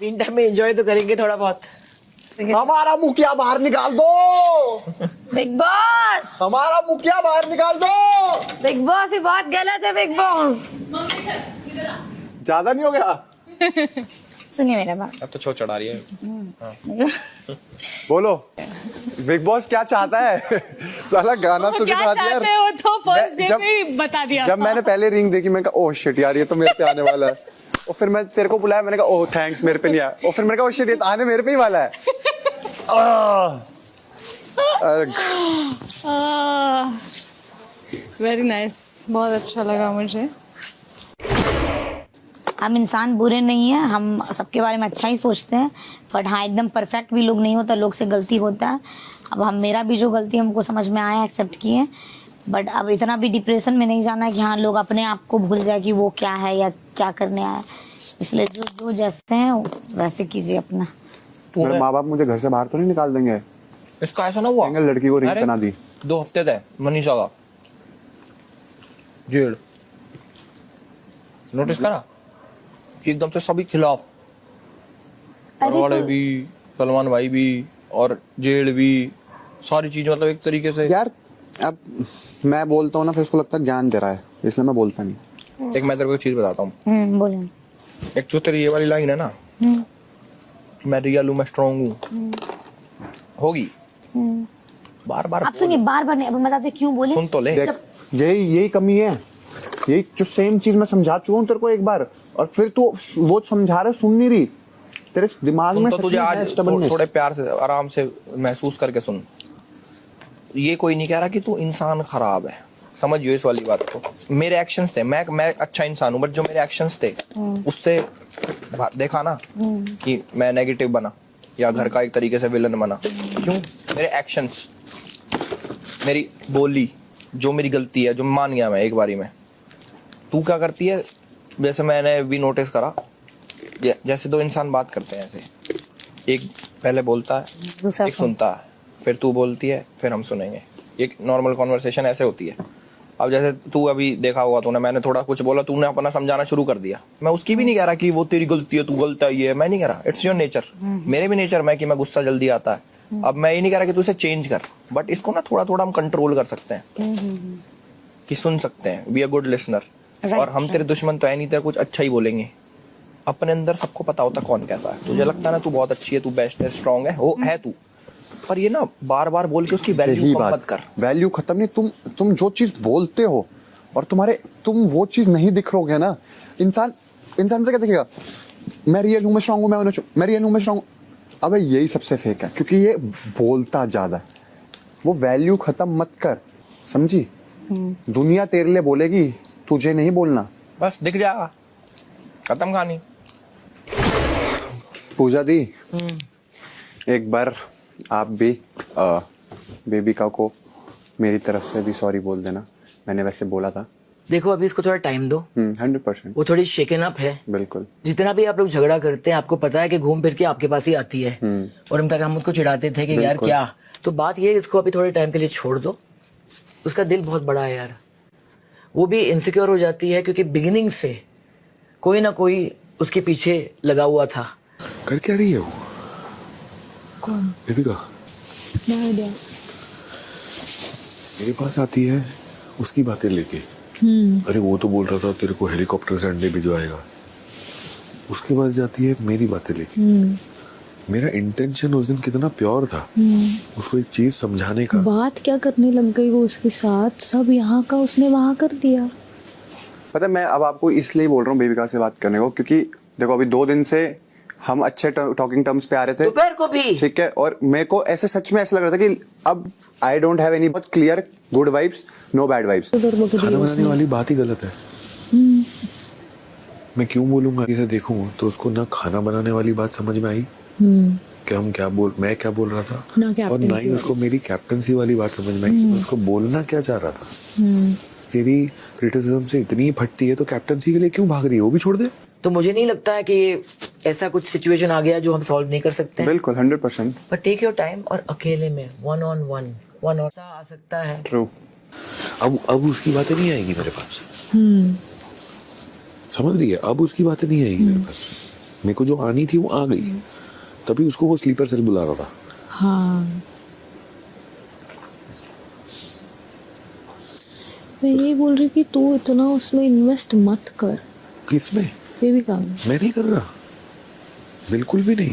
Mean time में enjoy तो करेंगे थोड़ा बहुत। हमारा मुखिया बाहर निकाल दो, बिग बॉस, हमारा मुखिया बाहर निकाल दो। बिग बॉस ये बहुत गलत है। बिग बॉस ज्यादा नहीं हो गया? सुनिए मेरा बात। अब तो छो चढ़ा रही है। बोलो बिग बॉस क्या चाहता है? साला गाना सुन के क्या चाहते हो तो फर्स्ट डे में ही बता दिया। जब मैंने पहले रिंग देखी मैंने कहा ओह शिट यार ये तो मेरे पे आने वाला है। और फिर मैं तेरे को बुलाया, मैंने कहा ओह थैंक्स मेरे पे नहीं आया। और फिर मैंने कहा ओह शिट ये तो आने मेरे पे ही वाला है। वेरी नाइस, बहुत अच्छा लगा मुझे। हम इंसान बुरे नहीं है, हम सबके बारे में अच्छा ही सोचते हैं, बट हाँ एकदम परफेक्ट भी लोग नहीं होता, लोग से गलती होता है। अब हम मेरा भी जो गलती हमको समझ में आया एक्सेप्ट किए, बट अब इतना भी डिप्रेशन में नहीं जाना है कि हाँ लोग अपने आप को भूल जाए कि वो क्या है या क्या करने आया। इसलिए जो जो जैसे हैं वैसे कीजिए अपना। मेरे माँ बाप मुझे घर से बाहर तो नहीं निकाल देंगे? इसका ऐसा ना हुआ, कहेंगे लड़की को रिंग अरे, बना दी। 2 हफ्ते थे मनीषा का जेल, नोटिस करा कि एकदम से सभी खिलाफ, वाले भी, सलमान भाई भी और जेल भी, सारी चीज मतलब एक तरीके से। यार अब मैं बोलता हूँ ना फिर उसको लगता है ज्ञान दे रहा है, इसलिए मैं बोलता नहीं। एक मैं तेरे को एक चीज बताता हूँ। बोलिए। एक जो तेरी ये वाली लाइन है ना, मैं रियल हूँ, मैं स्ट्रॉन्ग हूँ, होगी बार बार आप सुनिए, बार बार नहीं, अब मैं बताते क्यों बोले। सुन तो ले। देख यही कमी है, यही जो सेम चीज मैं समझा चुका हूँ तेरे को एक बार, और फिर तू वो समझा रहा सुन नहीं रही। तेरे दिमाग में तो सच तुझे में है आज stubbornness। थोड़े प्यार से आराम से महसूस करके सुन। ये कोई नहीं कह रहा कि तू इंसान खराब है, समझियो इस वाली बात को। मेरे एक्शंस थे, मैं अच्छा इंसान हूँ, बट जो मेरे एक्शंस थे उससे देखा ना कि मैं नेगेटिव बना या घर का एक तरीके से विलन बना। क्यों? मेरे एक्शंस, मेरी बोली, जो मेरी गलती है, जो मान गया मैं एक बारी में। तू क्या करती है, जैसे मैंने भी नोटिस करा, जैसे 2 इंसान बात करते हैं ऐसे, एक पहले बोलता है, दूसरा एक सुनता है, फिर तू बोलती है, फिर हम सुनेंगे। एक नॉर्मल कॉन्वर्सेशन ऐसे होती है। अब जैसे तू अभी देखा होगा तूने, मैंने थोड़ा कुछ बोला, तूने अपना समझाना शुरू कर दिया। मैं उसकी भी नहीं कह रहा कि वो तेरी गलती है, तू गलत है, ये मैं नहीं कह रहा। इट्स योर नेचर, मेरे भी नेचर में कि मैं गुस्सा जल्दी आता है। अब मैं ये नहीं कह रहा कि तू इसे चेंज कर, बट इसको ना थोड़ा थोड़ा हम कंट्रोल कर सकते हैं कि सुन सकते हैं। We are good listener. और हम तेरे दुश्मन तो है नहीं, तेरा कुछ अच्छा ही बोलेंगे। अपने अंदर सबको पता होता कौन कैसा है। तुझे लगता है ना तू बहुत अच्छी है, तू बेस्ट है, स्ट्रांग है, वो है तू, पर ये ना बार बार बोल के उसकी वैल्यू कम मत कर। वैल्यू खत्म नहीं, तुम जो चीज बोलते हो और तुम वो चीज नहीं दिख रहोगे ना, इंसान तो क्या दिखेगा? मैं रियल हूँ, मैं स्ट्रांग हूँ, मैं रियल हूँ, मैं स्ट्रांग हूँ। अबे यही सबसे फेक है, क्योंकि ये बोलता ज्यादा है। वो वैल्यू खत्म मत कर, समझी? दुनिया तेरे लिए बोलेगी, तुझे नहीं बोलना। बस दिख जाएगा, खत्म कहानी। पूजा दी, एक बार आप भी बेबिका को मेरी तरफ से भी सॉरी बोल देना। मैंने वैसे बोला था। देखो अभी इसको थोड़ा टाइम दो, 100%। वो थोड़ी शेकन अप है। बिल्कुल। जितना भी आप लोग झगड़ा करते हैं, आपको पता है कि घूम फिर के आपके पास ही आती है। और हम तक हम उसको चिढ़ाते थे कि यार क्या, तो बात ये है, इसको अभी थोड़े टाइम के लिए छोड़ दो। उसका दिल बहुत बड़ा है यार, वो भी इनसिक्योर हो जाती है, क्योंकि बिगिनिंग से कोई ना कोई उसके पीछे लगा हुआ था। कर क्या रही है वो? कौन? बेबिका आइडिया। मेरे पास आती है उसकी बातें लेके। अरे वो तो बोल रहा था तेरे को हेलीकॉप्टर से अंडे भिजवाएगा। उसके बाद जाती है मेरी बातें लेके। मेरा इंटेंशन उस दिन कितना प्योर था, उसको एक चीज समझाने का। बात क्या करने लग गई वो उसके साथ, सब यहाँ का उसने वहां कर दिया। पता है, मैं अब आपको इसलिए बोल रहा हूँ बेबिका से बात करने को, क्योंकि देखो अभी 2 दिन से हम अच्छे टॉकिंग टर्म्स पे आ रहे थे, दोपहर को भी। ठीक है, और मेरे को ऐसे सच में ऐसा लग रहा था कि अब आई डोंट हैव एनी बहुत clear good vibes, no bad vibes. खाना बनाने वाली बात ही गलत है। मैं क्यों बोलूंगा? इसे देखूं तो उसको ना खाना बनाने वाली बात समझ में आई कि मैं क्या बोल रहा था, और ना ही उसको मेरी कैप्टनसी वाली बात समझ में आई कि मैं उसको बोलना क्या चाह रहा था। तेरी क्रिटिसिज्म से इतनी फटती है तो कैप्टनसी के लिए क्यों भाग रही है? वो भी छोड़ दे। तो मुझे नहीं लगता है कि ये ऐसा कुछ सिचुएशन आ गया जो हम सॉल्व नहीं कर सकते हैं। बिल्कुल 100%। पर टेक योर टाइम, और अकेले में वन ऑन वन और आ सकता है। ट्रू। अब उसकी बातें नहीं आएगी मेरे पास। समझ रही है? अब उसकी बातें नहीं आएगी मेरे पास। मेरे को जो आनी थी वो आ गई, तभी उसको वो स्लीपर सेल बुला रहा था। हाँ, मैं यही बोल रही कि तू इतना उसमें इन्वेस्ट मत कर। किसमें? बेबी काम में मैं नहीं कर रहा, बिल्कुल भी नहीं।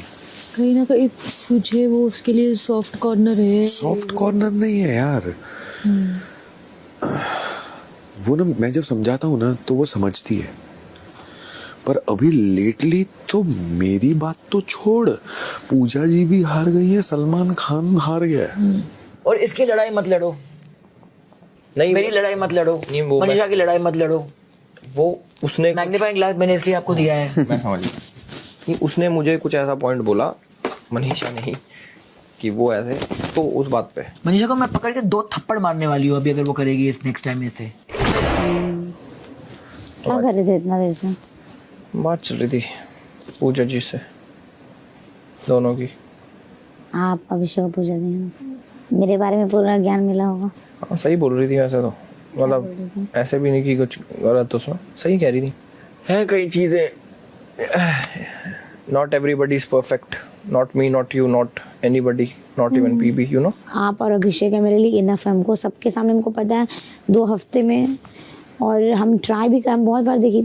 कहीं ना कहीं तुझे वो उसके लिए सॉफ्ट कॉर्नर है। सॉफ्ट कॉर्नर नहीं है यार, वो ना मैं जब समझाता हूँ ना तो वो समझती है, पर अभी लेटली तो मेरी बात तो छोड़, पूजा जी भी हार गई है, सलमान खान हार गया है। और इसकी लड़ाई मत लड़ो, नहीं मेरी लड़ाई मत लड़ो, नहीं, वो मनीषा की लड़ाई मत लड़ो। वो उसने मैग्नीफाइंग ग्लास मैंने इसलिए आपको दिया है। मैं समझ गया कि उसने मुझे कुछ ऐसा पॉइंट बोला, मनीषा नहीं, कि वो ऐसे, तो उस बात पे मनीषा को मैं पकड़ के 2 थप्पड़ मारने वाली हूँ अभी, अगर वो करेगी इस नेक्स्ट टाइम ऐसे। क्या कर रहे थे इतना देर से? बात चल रही थी पूजा जी से, दोनों की। आप अभिषेक को पूजा दिए, मेरे बारे में पूरा ज्ञान मिला होगा। हाँ सही बोल रही थी वैसे तो, मतलब ऐसे भी नहीं कि कुछ गलत तो सुना, सही कह रही थी। है कई चीज़ें, not everybody is perfect, not me, not you, not anybody, not even PB, you know. आप और अभिषेक है मेरे लिए इनफ है, हमको सबके सामने हमको पता है 2 हफ्ते में, और हम ट्राई भी कर, हम बहुत बार देखी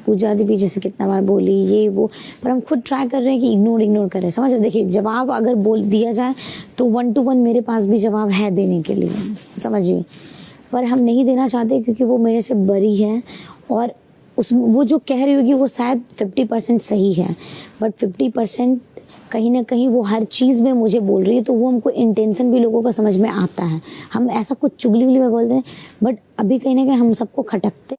पूजा दी पीछे से कितना बार बोली ये वो, पर हम खुद ट्राई कर रहे हैं कि इग्नोर करें, समझ रहे? देखिए जवाब अगर बोल दिया जाए तो 1 to 1 मेरे पास भी जवाब है देने के लिए, समझिए, पर हम नहीं देना चाहते क्योंकि वो मेरे से बड़ी है, और वो जो कह रही होगी वो शायद 50% सही है, बट 50% कहीं ना कहीं वो हर चीज़ में मुझे बोल रही है, तो वो हमको इंटेंशन भी लोगों का समझ में आता है। हम ऐसा कुछ चुगली उगली में बोलते हैं, बट अभी कहीं ना कहीं हम सबको खटकते